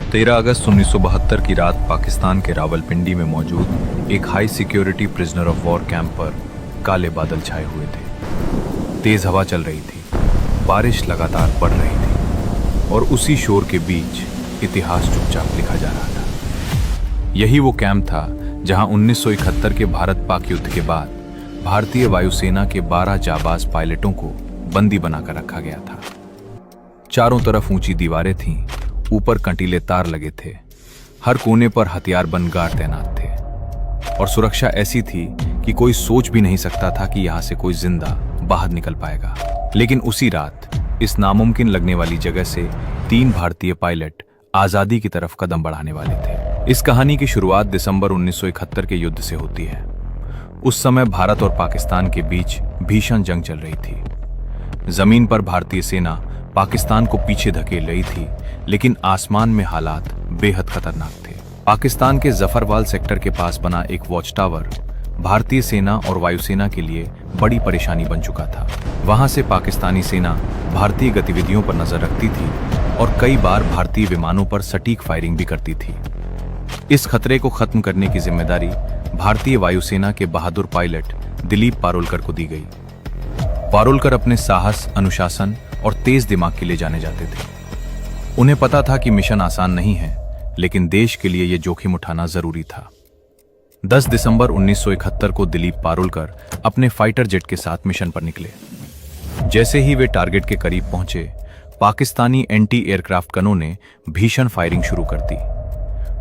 13 अगस्त 1972 की रात पाकिस्तान के रावलपिंडी में मौजूद एक high security prisoner of war camp पर काले बादल छाए हुए थे। तेज हवा चल रही थी, बारिश लगातार पड़ रही थी और उसी शोर के बीच इतिहास चुपचाप लिखा जा रहा था। यही वो कैंप था जहां 1971 के भारत पाक युद्ध के बाद भारतीय वायुसेना के 12 जाबाज पायलटों को बंदी बनाकर रखा गया था। चारों तरफ ऊंची दीवारें थीं, ऊपर कंटीले तार लगे थे, हर कोने पर हथियारबंद गार्ड तैनात थे और सुरक्षा ऐसी थी कि कोई सोच भी नहीं सकता था कि यहां से कोई जिंदा बाहर निकल पाएगा। लेकिन उसी रात इस नामुमकिन लगने वाली जगह से 3 भारतीय पायलट आजादी की तरफ कदम बढ़ाने वाले थे। इस कहानी की शुरुआत दिसंबर 1971 के युद्ध से होती है। उस समय भारत और पाकिस्तान के बीच भीषण जंग चल रही थी। जमीन पर भारतीय सेना पाकिस्तान को पीछे धकेल रही थी, लेकिन आसमान में हालात बेहद खतरनाक थे। पाकिस्तान के जफरवाल सेक्टर के पास बना एक वॉच टावर भारतीय सेना और वायुसेना के लिए बड़ी परेशानी बन चुका था। वहां से पाकिस्तानी सेना भारतीय गतिविधियों पर नजर रखती थी और कई बार भारतीय विमानों पर सटीक फायरिंग भी करती थी। इस खतरे को खत्म करने की जिम्मेदारी भारतीय वायुसेना के बहादुर पायलट दिलीप पारोलकर को दी गई। पारोलकर अपने साहस, अनुशासन और तेज दिमाग के लिए जाने जाते थे। उन्हें पता था कि मिशन आसान नहीं है, लेकिन देश के लिए यह जोखिम उठाना जरूरी था। 10 दिसंबर 1971 को दिलीप पारोलकर अपने फाइटर जेट के साथ मिशन पर निकले। जैसे ही वे टारगेट के करीब पहुंचे, पाकिस्तानी एंटी एयरक्राफ्ट गनों ने भीषण फायरिंग शुरू कर दी।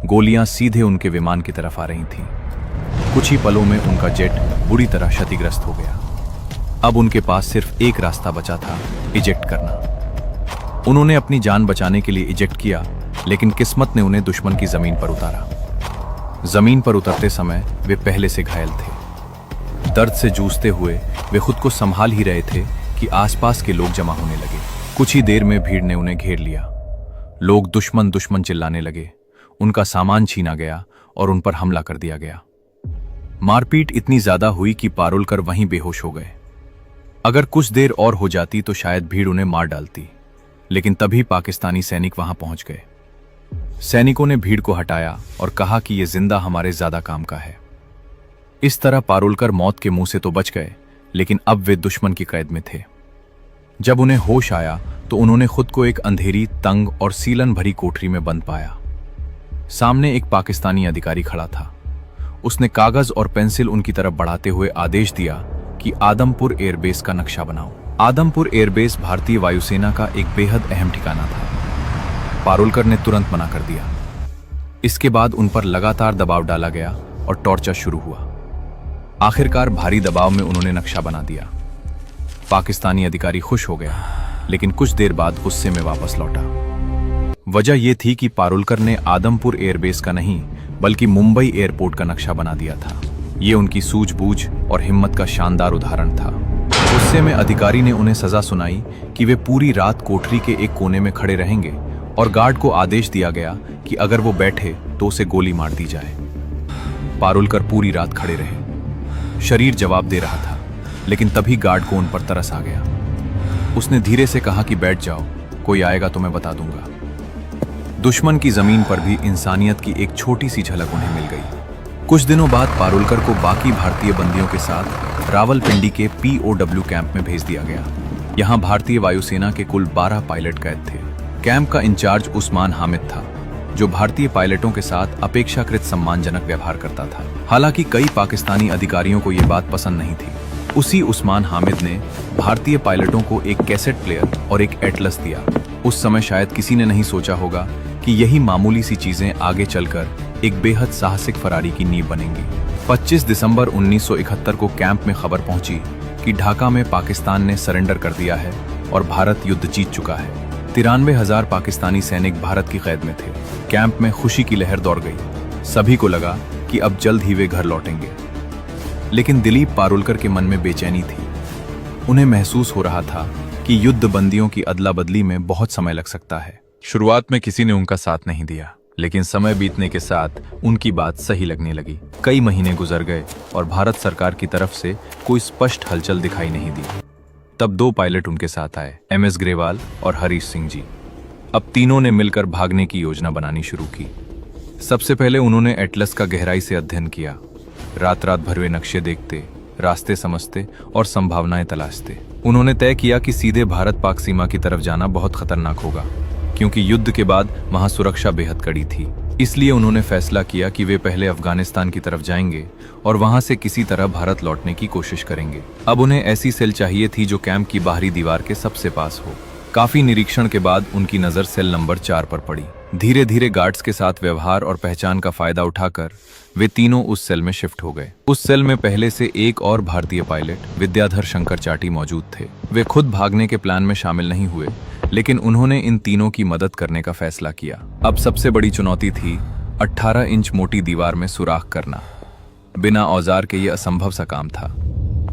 गोलियां सीधे उनके विमान की तरफ आ रही थीं। कुछ ही पलों में उनका जेट बुरी तरह क्षतिग्रस्त हो गया। अब उनके पास सिर्फ एक रास्ता बचा था, इजेक्ट करना। उन्होंने अपनी जान बचाने के लिए इजेक्ट किया, लेकिन किस्मत ने उन्हें दुश्मन की जमीन पर उतारा। जमीन पर उतरते समय वे पहले से घायल थे। दर्द से जूझते हुए वे खुद को संभाल ही रहे थे कि आसपास के लोग जमा होने लगे। कुछ ही देर में भीड़ ने उन्हें घेर लिया। लोग दुश्मन दुश्मन चिल्लाने लगे। उनका सामान छीना गया और उन पर हमला कर दिया गया। मारपीट इतनी ज्यादा हुई कि पारोलकर वहीं बेहोश हो गए। अगर कुछ देर और हो जाती तो शायद भीड़ उन्हें मार डालती, लेकिन तभी पाकिस्तानी सैनिक वहां पहुंच गए। सैनिकों ने भीड़ को हटाया और कहा कि यह जिंदा हमारे ज्यादा काम का है। इस तरह पारोलकर मौत के मुंह से तो बच गए, लेकिन अब वे दुश्मन की कैद में थे। जब उन्हें होश आया तो उन्होंने खुद को एक अंधेरी, तंग और सीलन भरी कोठरी में बंद पाया। सामने एक पाकिस्तानी अधिकारी खड़ा था। उसने कागज और पेंसिल उनकी तरफ बढ़ाते हुए आदेश दिया कि आदमपुर एयरबेस का नक्शा बनाओ। आदमपुर एयरबेस भारतीय वायुसेना का एक बेहद अहम ठिकाना था। पारोलकर ने तुरंत मना कर दिया। इसके बाद उन पर लगातार दबाव डाला गया और टॉर्चर शुरू हुआ। आखिरकार भारी दबाव में उन्होंने नक्शा बना दिया। पाकिस्तानी अधिकारी खुश हो गया, लेकिन कुछ देर बाद गुस्से में वापस लौटा। वजह यह थी कि पारोलकर ने आदमपुर एयरबेस का नहीं, बल्कि मुंबई एयरपोर्ट का नक्शा बना दिया था। ये उनकी सूझबूझ और हिम्मत का शानदार उदाहरण था। गुस्से में अधिकारी ने उन्हें सजा सुनाई कि वे पूरी रात कोठरी के एक कोने में खड़े रहेंगे और गार्ड को आदेश दिया गया कि अगर वो बैठे तो उसे गोली मार दी जाए। पारोलकर पूरी रात खड़े रहे। शरीर जवाब दे रहा था, लेकिन तभी गार्ड को उन पर तरस आ गया। उसने धीरे से कहा कि बैठ जाओ, कोई आएगा तो मैं बता दूंगा। दुश्मन की जमीन पर भी इंसानियत की एक छोटी सी झलक उन्हें मिल गई। कुछ दिनों बाद पारोलकर को बाकी भारतीय बंदियों के साथ रावलपिंडी के POW कैंप में भेज दिया गया। यहाँ भारतीय वायुसेना के कुल 12 पायलट कैद थे। कैंप का इंचार्ज उस्मान हामिद था, जो भारतीय पायलटों के साथ अपेक्षाकृत सम्मानजनक व्यवहार करता था। हालांकि कई पाकिस्तानी अधिकारियों को यह बात पसंद नहीं थी। उसी उस्मान हामिद ने भारतीय पायलटों को एक कैसेट प्लेयर और एक एटलस दिया। उस समय शायद किसी ने नहीं सोचा होगा कि यही मामूली सी चीजें आगे चलकर एक बेहद साहसिक फरारी की नींव बनेंगी। 25 दिसंबर 1971 को कैंप में खबर पहुंची कि ढाका में पाकिस्तान ने सरेंडर कर दिया है और भारत युद्ध जीत चुका है। 93,000 पाकिस्तानी सैनिक भारत की कैद में थे। कैंप में खुशी की लहर दौड़ गई। सभी को लगा कि अब जल्द ही वे घर लौटेंगे। लेकिन दिलीप पारोलकर के मन में बेचैनी थी। उन्हें महसूस हो रहा था कि युद्ध बंदियों की अदला बदली में बहुत समय लग सकता है। शुरुआत में किसी ने उनका साथ नहीं दिया, लेकिन समय बीतने के साथ उनकी बात सही लगने लगी। कई महीने गुजर गए और भारत सरकार की तरफ से कोई स्पष्ट हलचल दिखाई नहीं दी। तब 2 पायलट उनके साथ आए, MS ग्रेवाल और हरीश सिंह जी। अब तीनों ने मिलकर भागने की योजना बनानी शुरू की। सबसे पहले उन्होंने एटलस का गहराई से अध्ययन किया। रात रात भर वे नक्शे देखते, रास्ते समझते और संभावनाएं तलाशते। उन्होंने तय किया कि सीधे भारत पाक सीमा की तरफ जाना बहुत खतरनाक होगा, क्योंकि युद्ध के बाद वहां सुरक्षा बेहद कड़ी थी। इसलिए उन्होंने फैसला किया कि वे पहले अफगानिस्तान की तरफ जाएंगे और वहां से किसी तरह भारत लौटने की कोशिश करेंगे। अब उन्हें ऐसी सेल चाहिए थी जो कैंप की बाहरी दीवार के सबसे पास हो। काफी निरीक्षण के बाद उनकी नजर सेल नंबर 4 पर पड़ी। धीरे धीरे गार्ड्स के साथ व्यवहार और पहचान का फायदा उठाकर वे तीनों उस सेल में शिफ्ट हो गए। उस सेल में पहले से एक और भारतीय पायलट विद्याधर शंकर चाटी मौजूद थे। वे खुद भागने के प्लान में शामिल नहीं हुए, लेकिन उन्होंने इन तीनों की मदद करने का फैसला किया। अब सबसे बड़ी चुनौती थी 18 इंच मोटी दीवार में सुराख करना। बिना औजार के ये असंभव सा काम था,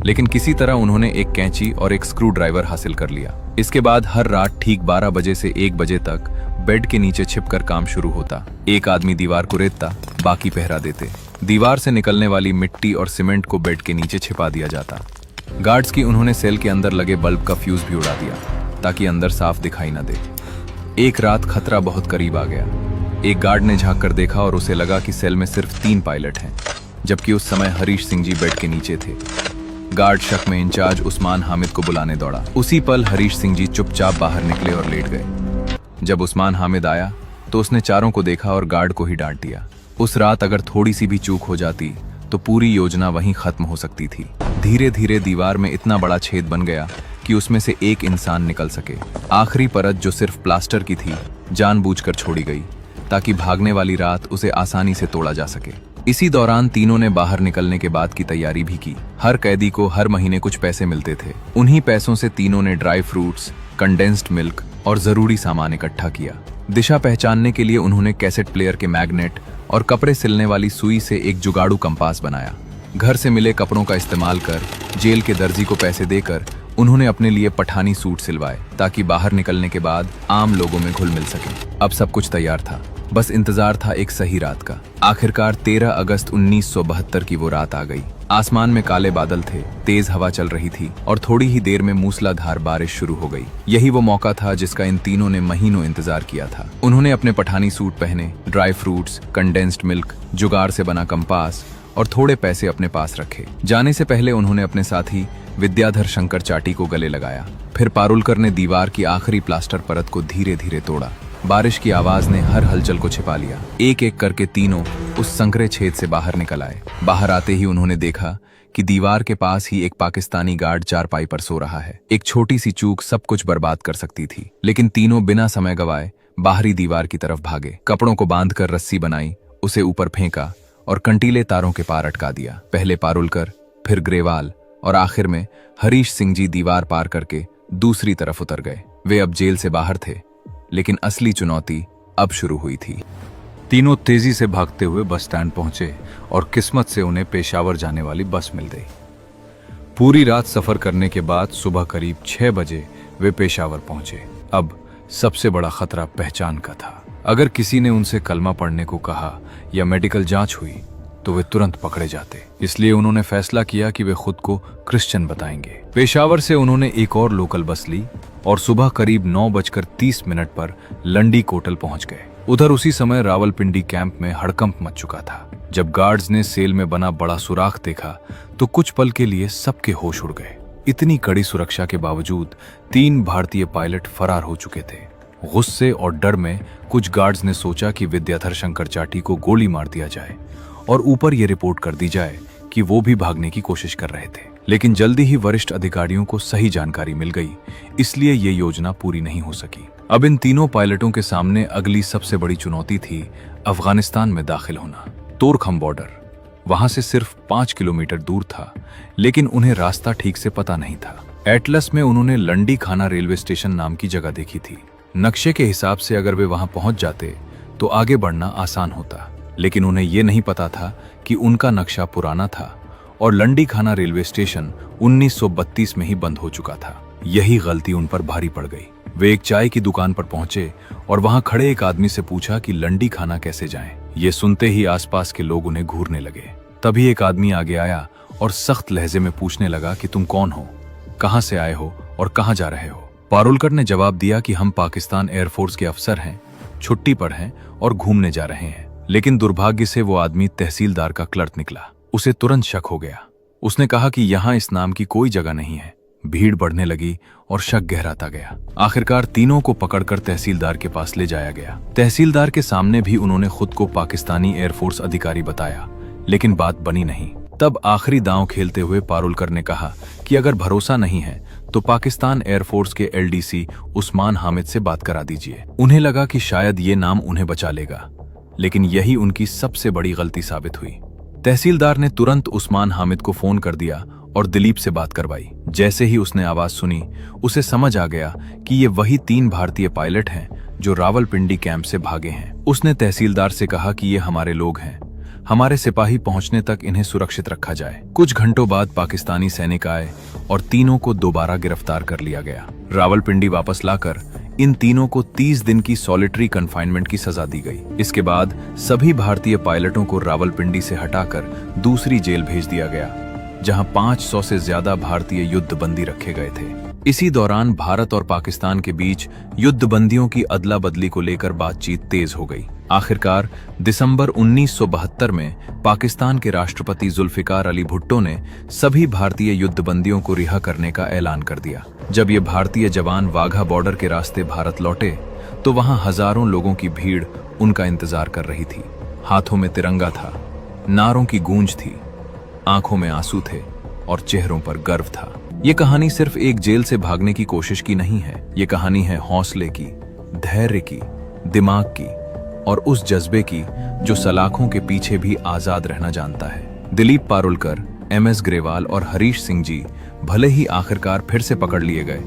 लेकिन किसी तरह उन्होंने एक कैंची और एक स्क्रू ड्राइवर हासिल कर लिया। इसके बाद हर रात ठीक 12 बजे से 1 बजे तक बेड के नीचे छिपकर काम शुरू होता। एक आदमी दीवार को रेतता, बाकी पहरा देते। दीवार से निकलने वाली मिट्टी और सीमेंट को बेड के नीचे छिपा दिया जाता। गार्ड्स की उन्होंने सेल के अंदर लगे बल्ब का फ्यूज भी उड़ा दिया, ताकि अंदर साफ दिखाई न दे। एक रात खतरा बहुत करीब आ गया। एक गार्ड ने झांक कर देखा और उसे लगा कि सेल में सिर्फ 3 पायलट हैं, जबकि उस समय हरीश सिंह जी बेड के नीचे थे। गार्ड शक में इंचार्ज उस्मान हामिद को बुलाने दौड़ा। उसी पल हरीश सिंह जी चुपचाप बाहर निकले और लेट गए। जब उस्मान हामिद आया तो उसने चारों को देखा और गार्ड को ही डांट दिया। उस रात अगर थोड़ी सी भी चूक हो जाती तो पूरी योजना वहीं खत्म हो सकती थी। धीरे धीरे दीवार में इतना बड़ा छेद बन गया कि उसमें से एक इंसान निकल सके। आखिरी परत, जो सिर्फ प्लास्टर की थी, जानबूझकर छोड़ी गई ताकि भागने वाली रात उसे आसानी से तोड़ा जा सके। इसी दौरान तीनों ने बाहर निकलने के बाद की तैयारी भी की। हर कैदी को हर महीने कुछ पैसे मिलते थे। उन्हीं पैसों से तीनों ने ड्राई फ्रूट्स, कंडेंस्ड मिल्क और जरूरी सामान इकट्ठा किया। दिशा पहचानने के लिए उन्होंने कैसेट प्लेयर के मैग्नेट और कपड़े सिलने वाली सुई से एक जुगाड़ू कंपास बनाया। घर से मिले कपड़ों का इस्तेमाल कर जेल के दर्जी को पैसे देकर उन्होंने अपने लिए पठानी सूट सिलवाए, ताकि बाहर निकलने के बाद आम लोगों में घुल मिल सके। अब सब कुछ तैयार था, बस इंतजार था एक सही रात का। आखिरकार 13 अगस्त 1972 की वो रात आ गई। आसमान में काले बादल थे, तेज हवा चल रही थी और थोड़ी ही देर में मूसलाधार बारिश शुरू हो गई। यही वो मौका था जिसका इन तीनों ने महीनों इंतजार किया था। उन्होंने अपने पठानी सूट पहने, ड्राई फ्रूट्स, कंडेंस्ड मिल्क, जुगाड़ से बना कंपास और थोड़े पैसे अपने पास रखे। जाने से पहले उन्होंने अपने साथी विद्याधर शंकर चाटी को गले लगाया। फिर पारुलकर ने दीवार की आखिरी प्लास्टर परत को धीरे धीरे तोड़ा। बारिश की आवाज ने हर हलचल को छिपा लिया। एक एक करके तीनों उस संकरे छेद से बाहर निकल आए। बाहर आते ही उन्होंने देखा कि दीवार के पास ही एक पाकिस्तानी गार्ड चारपाई पर सो रहा है। एक छोटी सी चूक सब कुछ बर्बाद कर सकती थी, लेकिन तीनों बिना समय गवाए बाहरी दीवार की तरफ भागे। कपड़ों को बांधकर रस्सी बनाई, उसे ऊपर फेंका और कंटीले तारों के पार अटका दिया। पहले पारुलकर, फिर ग्रेवाल और आखिर में हरीश सिंह जी दीवार पार करके दूसरी तरफ उतर गए। वे अब जेल से बाहर थे, लेकिन असली चुनौती अब शुरू हुई थी। तीनों तेजी से भागते हुए बस स्टैंड पहुंचे और किस्मत से उन्हें पेशावर जाने वाली बस मिल गई। पूरी रात सफर करने के बाद सुबह करीब 6 बजे वे पेशावर पहुंचे। अब सबसे बड़ा खतरा पहचान का था। अगर किसी ने उनसे कलमा पढ़ने को कहा या मेडिकल जांच हुई तो वे तुरंत पकड़े जाते। इसलिए उन्होंने फैसला किया कि वे खुद को क्रिश्चियन बताएंगे। पेशावर से उन्होंने एक और लोकल बस ली और सुबह करीब 9:30 पर लंडी कोटल पहुंच गए। उधर उसी समय रावलपिंडी कैंप में हड़कंप मच चुका था। जब गार्ड्स ने सेल में बना बड़ा सुराख देखा तो कुछ पल के लिए सबके होश उड़ गए। इतनी कड़ी सुरक्षा के बावजूद 3 भारतीय पायलट फरार हो चुके थे। गुस्से और डर में कुछ गार्ड्स ने सोचा कि विद्याधर शंकर चाटी को गोली मार दिया जाए और ऊपर ये रिपोर्ट कर दी जाए कि वो भी भागने की कोशिश कर रहे थे। लेकिन जल्दी ही वरिष्ठ अधिकारियों को सही जानकारी मिल गई, इसलिए ये योजना पूरी नहीं हो सकी। अब इन तीनों पायलटों के सामने अगली सबसे बड़ी चुनौती थी अफगानिस्तान में दाखिल होना। तोरखम बॉर्डर वहां से सिर्फ 5 किलोमीटर दूर था, लेकिन उन्हें रास्ता ठीक से पता नहीं था। एटलस में उन्होंने लंडी खाना रेलवे स्टेशन नाम की जगह देखी थी। नक्शे के हिसाब से अगर वे वहां पहुंच जाते तो आगे बढ़ना आसान होता, लेकिन उन्हें यह नहीं पता था कि उनका नक्शा पुराना था और लंडी खाना रेलवे स्टेशन 1932 में ही बंद हो चुका था। यही गलती उन पर भारी पड़ गई। वे एक चाय की दुकान पर पहुंचे और वहां खड़े एक आदमी से पूछा कि लंडी खाना कैसे जाएं। ये सुनते ही आसपास के लोग उन्हें घूरने लगे। तभी एक आदमी आगे आया और सख्त लहजे में पूछने लगा कि तुम कौन हो, कहां से आए हो और कहां जा रहे हो। पारुलकर ने जवाब दिया कि हम पाकिस्तान एयरफोर्स के अफसर हैं, छुट्टी पर हैं और घूमने जा रहे हैं। लेकिन दुर्भाग्य से वो आदमी तहसीलदार का क्लर्क निकला। उसे तुरंत शक हो गया। उसने कहा कि यहाँ इस नाम की कोई जगह नहीं है। भीड़ बढ़ने लगी और शक गहराता गया। आखिरकार तीनों को पकड़कर तहसीलदार के पास ले जाया गया। तहसीलदार के सामने भी उन्होंने खुद को पाकिस्तानी एयरफोर्स अधिकारी बताया, लेकिन बात बनी नहीं। तब आखिरी दांव खेलते हुए पारुलकर ने कहा कि अगर भरोसा नहीं है तो पाकिस्तान एयरफोर्स के एलडीसी उस्मान हामिद से बात करा दीजिए। उन्हें लगा कि शायद ये नाम उन्हें बचा लेगा, लेकिन यही उनकी सबसे बड़ी गलती साबित हुई। तहसीलदार ने तुरंत उस्मान हामिद को फोन कर दिया और दिलीप से बात करवाई। जैसे ही उसने आवाज सुनी, उसे समझ आ गया कि ये वही 3 भारतीय पायलट हैं जो रावलपिंडी कैंप से भागे हैं। उसने तहसीलदार से कहा कि ये हमारे लोग हैं, हमारे सिपाही पहुंचने तक इन्हें सुरक्षित रखा जाए। कुछ घंटों बाद पाकिस्तानी सैनिक आए और तीनों को दोबारा गिरफ्तार कर लिया गया। रावलपिंडी वापस लाकर इन तीनों को 30 दिन की सॉलिटरी कन्फाइनमेंट की सजा दी गई। इसके बाद सभी भारतीय पायलटों को रावलपिंडी से हटाकर दूसरी जेल भेज दिया गया, जहां 500 से ज्यादा भारतीय युद्ध बंदी रखे गए थे। इसी दौरान भारत और पाकिस्तान के बीच युद्ध बंदियों की अदला बदली को लेकर बातचीत तेज हो गई। आखिरकार दिसंबर 1972 में पाकिस्तान के राष्ट्रपति जुल्फिकार अली भुट्टो ने सभी भारतीय युद्धबंदियों को रिहा करने का ऐलान कर दिया। जब ये भारतीय जवान वाघा बॉर्डर के रास्ते भारत लौटे तो वहां हजारों लोगों की भीड़ उनका इंतजार कर रही थी। हाथों में तिरंगा था, नारों की गूंज थी, आंखों में आंसू थे और चेहरों पर गर्व था। ये कहानी सिर्फ एक जेल से भागने की कोशिश की नहीं है। ये कहानी है हौसले की, धैर्य की, दिमाग की और उस जज्बे की जो सलाखों के पीछे भी आजाद रहना जानता है। दिलीप पारुलकर, MS ग्रेवाल और हरीश सिंह जी भले ही आखिरकार फिर से पकड़ लिए गए,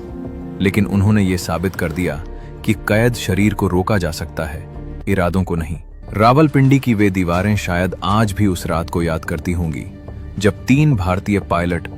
लेकिन उन्होंने ये साबित कर दिया कि कैद शरीर को रोका जा सकता है, इरादों को नहीं। रावलपिंडी की वे दीवारें शायद आज भी उस रात को याद करती होंगी जब 3 भारतीय पायलट